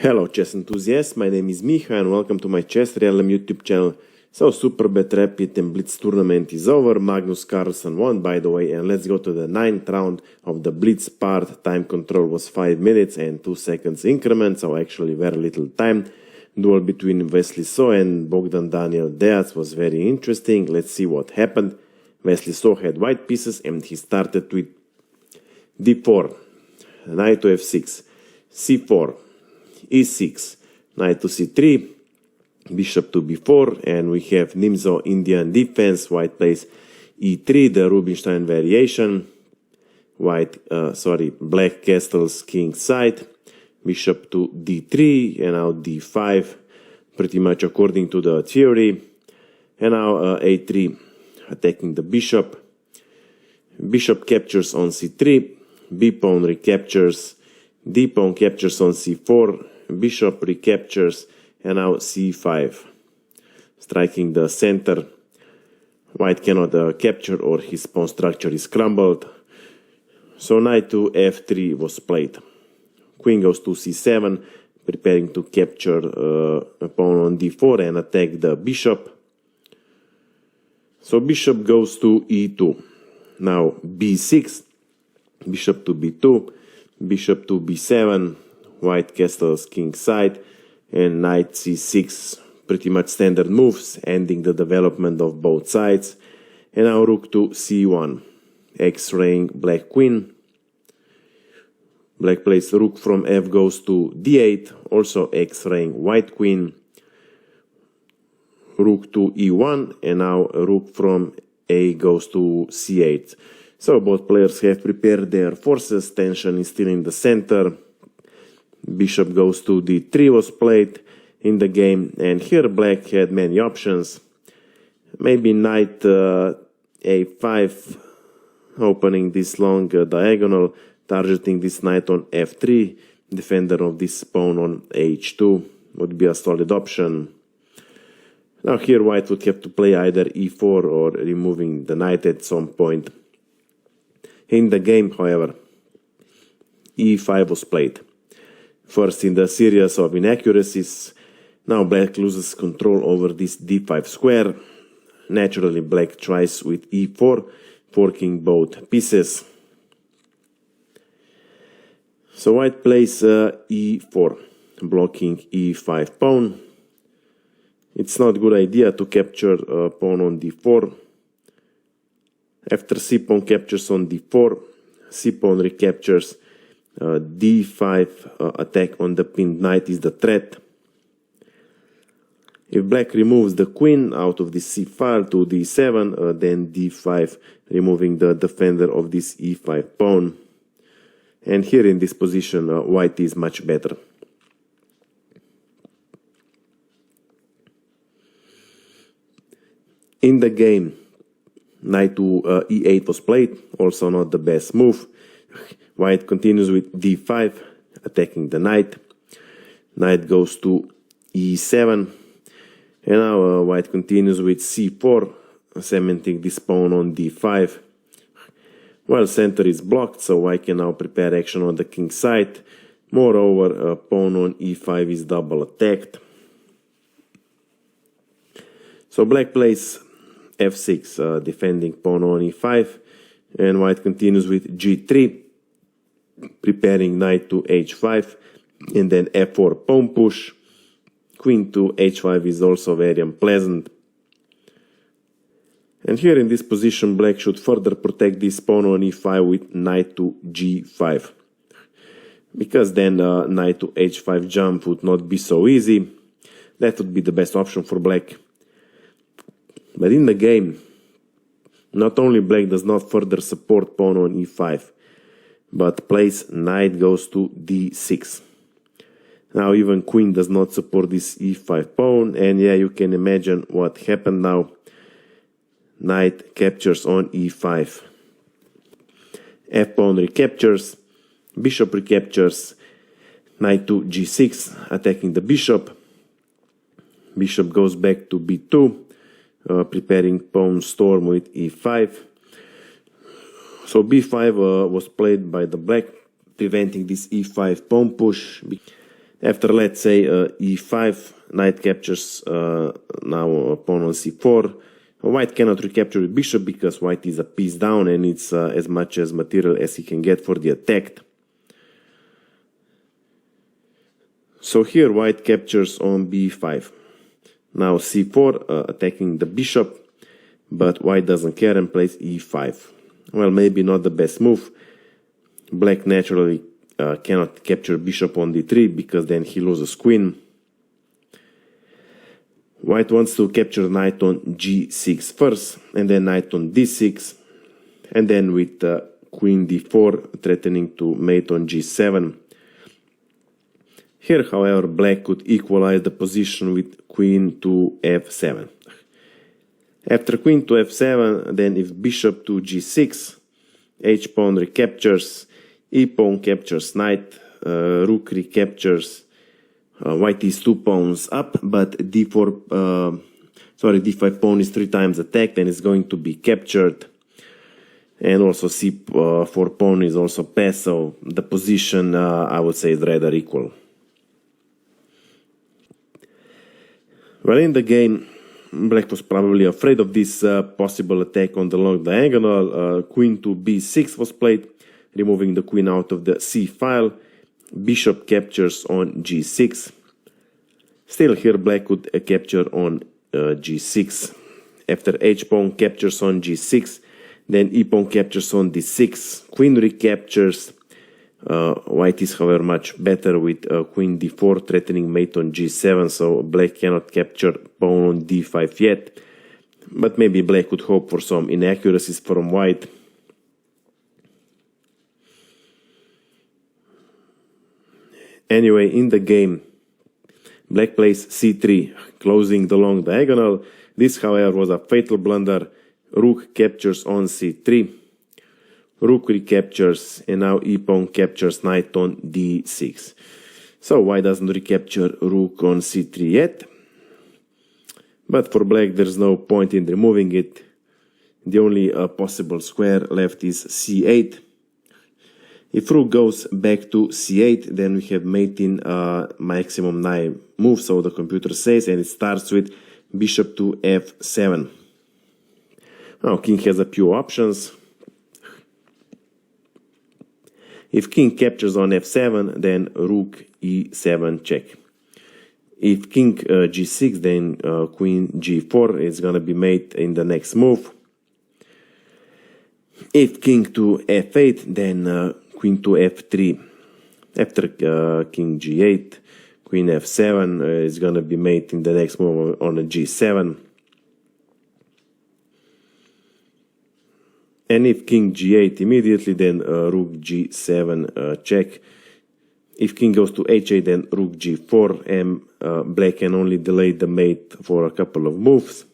Hello chess enthusiasts, my name is Miha and welcome to my chessrealm YouTube channel. So SuperBet Rapid&Blitz tournament is over, Magnus Carlsen won by the way, and let's go to the 9th round of the Blitz part. Time control was 5 minutes and 2 seconds increment, so actually very little time. Duel between Wesley and Bogdan-Daniel Deac was very interesting. Let's see what happened. Wesley had white pieces and he started with d4, knight to f6, c4, e6, knight to c3, bishop to b4, and we have Nimzo Indian defense. White plays e3, the Rubinstein variation. Black castles king side, bishop to d3, and now d5, pretty much according to the theory. And now a3, attacking the bishop. Bishop captures on c3, b pawn recaptures, d pawn captures on c4, bishop recaptures, and now c5, striking the center. White cannot capture or his pawn structure is crumbled. So knight to f3 was played. Queen goes to c7, preparing to capture a pawn on d4 and attack the bishop. So bishop goes to e2. Now b6, bishop to b2, bishop to b7, white castles king side, and knight c6, pretty much standard moves, ending the development of both sides. And now rook to c1, x-raying black queen. Black plays rook from f goes to d8, also x-raying white queen. Rook to e1, and now rook from a goes to c8. So both players have prepared their forces, tension is still in the center. Bishop goes to d3 was played in the game, and here black had many options. Maybe knight a5, opening this long diagonal, targeting this knight on f3, defender of this pawn on h2 would be a solid option. Now here white would have to play either e4 or removing the knight at some point. In the game, however, e5 was played. First in the series of inaccuracies. Now black loses control over this d5 square. Naturally black tries with e4, forking both pieces. So white plays e4, blocking e5 pawn. It's not a good idea to capture a pawn on d4. After c-pawn captures on d4, c-pawn recaptures, d5 attack on the pinned knight is the threat. If black removes the queen out of this c file to d7, then d5, removing the defender of this e5 pawn. And here in this position, white is much better. In the game, knight to e8 was played, also not the best move. White continues with d5, attacking the knight. Knight goes to e7, and now white continues with c4, cementing this pawn on d5. Well, center is blocked, so white can now prepare action on the king side. Moreover, pawn on e5 is double attacked. So black plays f6, defending pawn on e5, and white continues with g3, preparing knight to h5, and then f4 pawn push. Queen to h5 is also very unpleasant. And here in this position, black should further protect this pawn on e5 with knight to g5, because then knight to h5 jump would not be so easy. That would be the best option for black. But in the game, not only black does not further support pawn on e5, but plays knight goes to d6. Now even queen does not support this e5 pawn, and yeah, you can imagine what happened now. Knight captures on e5. F pawn recaptures, bishop recaptures, knight to g6, attacking the bishop. Bishop goes back to b2. Preparing pawn storm with e5. So b5 was played by the black, preventing this e5 pawn push. After, let's say, e5, knight captures now pawn on c4. White cannot recapture the bishop because white is a piece down and it's as much as material as he can get for the attack. So here white captures on b5. Now c4 attacking the bishop, but white doesn't care and plays e5. Well, maybe not the best move. Black naturally cannot capture bishop on d3 because then he loses queen. White wants to capture knight on g6 first, and then knight on d6, and then with queen d4 threatening to mate on g7. Here, however, black could equalize the position with queen to f7. After queen to f7, then if bishop to g6, h-pawn recaptures, e-pawn captures knight, rook recaptures. White is 2 pawns up, but d5 pawn is 3 times attacked and is going to be captured. And also c4 pawn is also passed, so the position, I would say, is rather equal. Well, in the game, black was probably afraid of this possible attack on the long diagonal. Queen to b6 was played, removing the queen out of the c file. Bishop captures on g6. Still here black could capture on g6. After h-pawn captures on g6, then e-pawn captures on d6. Queen recaptures. White is, however, much better with queen d4 threatening mate on g7, so black cannot capture pawn on d5 yet. But maybe black could hope for some inaccuracies from white. Anyway, in the game, black plays c3, closing the long diagonal. This, however, was a fatal blunder. Rook captures on c3. Rook recaptures, and now e-pawn captures knight on d6. So white doesn't recapture rook on c3 yet. But for black, there's no point in removing it. The only possible square left is c8. If rook goes back to c8, then we have mate in maximum 9 moves, so the computer says, and it starts with bishop to f7. Now king has a few options. If king captures on f7, then rook e7 check. If king g6, then queen g4 is going to be mate in the next move. If king to f8, then queen to f3. After king g8, queen f7 is going to be mate in the next move on a g7. And if king g8 immediately, then rook g7 check. If king goes to h8, then rook g4, and black can only delay the mate for a couple of moves.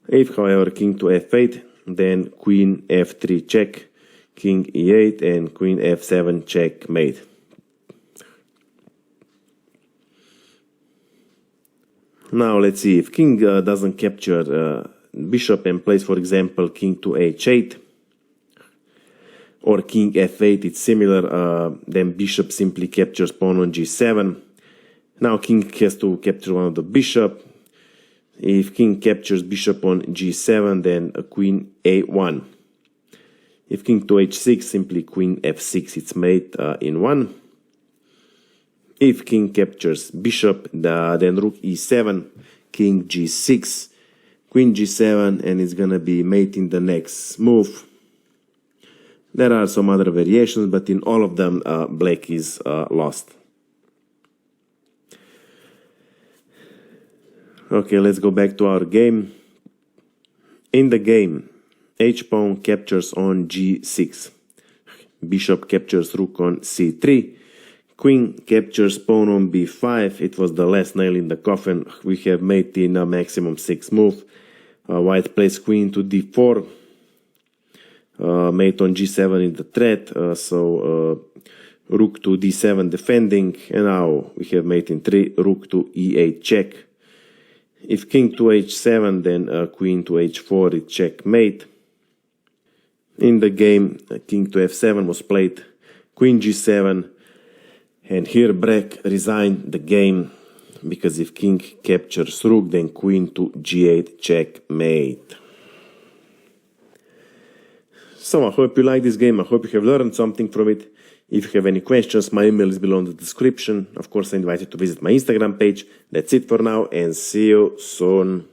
If, however, king to f8, then queen f3 check, king e8, and queen f7 checkmate. Now let's see, if king doesn't capture bishop and plays, for example, king to h8 or king f8, it's similar, then bishop simply captures pawn on g7. Now king has to capture one of the bishop. If king captures bishop on g7, then queen a1. If king to h6, simply queen f6, it's mate in 1. If king captures bishop, then rook e7, king g6, queen g7, and it's gonna be mate in the next move. There are some other variations, but in all of them, black is lost. Okay, let's go back to our game. In the game, h-pawn captures on g6. Bishop captures rook on c3. Queen captures pawn on b5. It was the last nail in the coffin. We have mate in a maximum 6 move. White plays queen to d4. Mate on g7 in the threat. Rook to d7 defending. And now we have mate in 3. Rook to e8 check. If king to h7, then queen to h4, it checkmate. In the game, king to f7 was played. Queen g7. And here Black resigned the game, because if king captures rook, then queen to g8 checkmate. So I hope you like this game. I hope you have learned something from it. If you have any questions, my email is below in the description. Of course, I invite you to visit my Instagram page. That's it for now, and see you soon.